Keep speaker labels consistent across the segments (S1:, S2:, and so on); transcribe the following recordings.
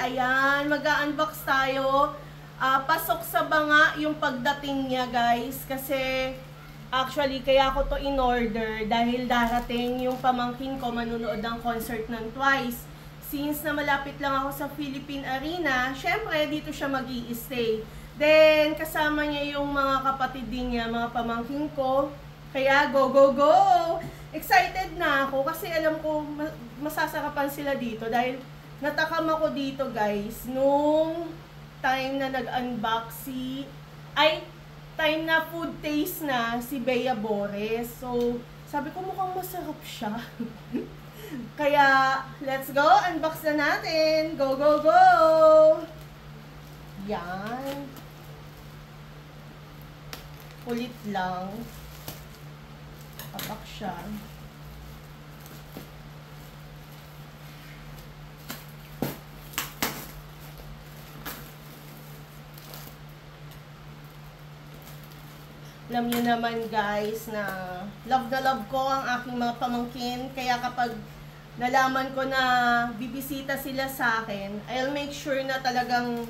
S1: Ayan, mag-unbox tayo. Pasok sa banga yung pagdating niya, guys. Kasi, actually, kaya ako to in-order dahil darating yung pamangkin ko manunood ng concert ng Twice. Since na malapit lang ako sa Philippine Arena, syempre, dito siya mag-i-stay. Then, kasama niya yung mga kapatid din niya, mga pamangkin ko. Kaya, go, go, go! Excited na ako kasi alam ko masasarapan sila dito dahil natakam ako dito, guys, nung time na nag-unbox time na food taste na si Bea Bores. So, sabi ko mukhang masarap siya. Kaya, let's go! Unbox na natin! Go, go, go! Yan. Kulit lang. Papak siya. Alam niyo naman, guys, na love ko ang aking mga pamangkin. Kaya kapag nalaman ko na bibisita sila sa akin, I'll make sure na talagang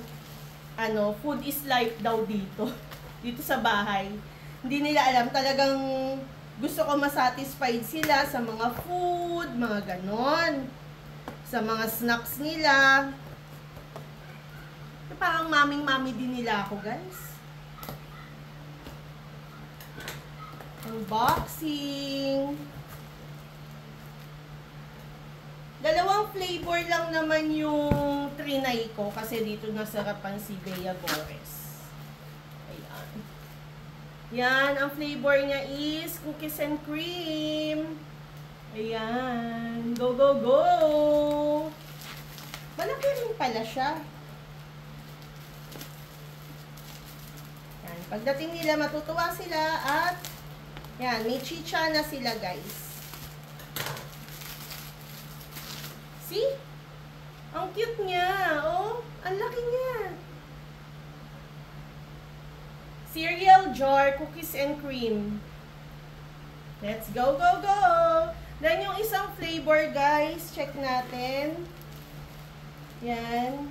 S1: food is life daw dito. Dito sa bahay. Hindi nila alam, talagang gusto ko masatisfied sila sa mga food, mga ganon. Sa mga snacks nila. Parang maming-mami din nila ako, guys. Unboxing. Dalawang flavor lang naman yung trinay ko kasi dito nasarapan si Bea Bores. Ayan. Yan, ang flavor niya is cookies and cream. Ayan. Go, go, go! Malaki rin pala siya. Yan. Pagdating nila, matutuwa sila at yan, may chicha na sila, guys. See? Ang cute niya. Oh, ang laki niya. Cereal jar, cookies and cream. Let's go, go, go! Then yung isang flavor, guys, check natin. Yan.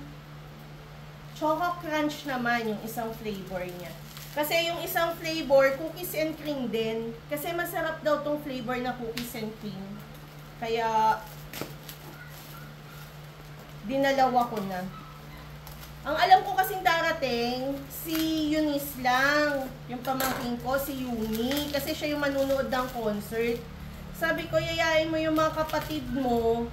S1: Choco crunch naman yung isang flavor niya. Kasi yung isang flavor, cookies and cream din. Kasi masarap daw tong flavor na cookies and cream. Kaya, dinalawa ko na. Ang alam ko kasing darating, si Eunice lang. Yung pamangkin ko, si Yuni. Kasi siya yung manunood ng concert. Sabi ko, yayain mo yung mga kapatid mo.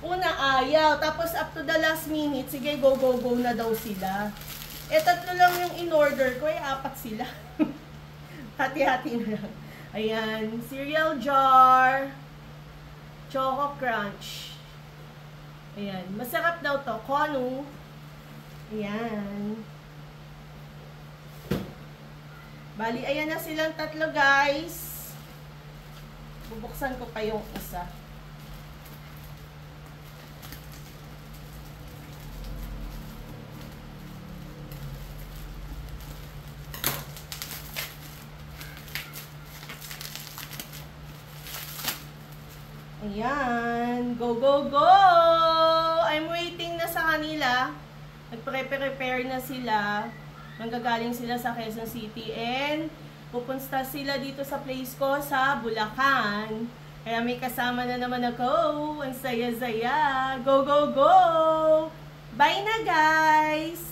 S1: Una, ayaw. Tapos, up to the last minute, sige, go, go, go na daw sila. Eh, 3 lang yung in-order ko, 4 sila. Hati-hati na lang. Ayan, cereal jar. Choco crunch. Ayan, masarap daw to. Konu. Ayan. Bali, ayan na silang 3, guys. Bubuksan ko pa yung isa. Ayan. Go, go, go! I'm waiting na sa kanila. Nagpre-prepare na sila. Nanggagaling sila sa Quezon City. And pupunta sila dito sa place ko sa Bulacan. Kaya may kasama na naman ako. Ang saya-saya. Go, go, go! Bye na, guys!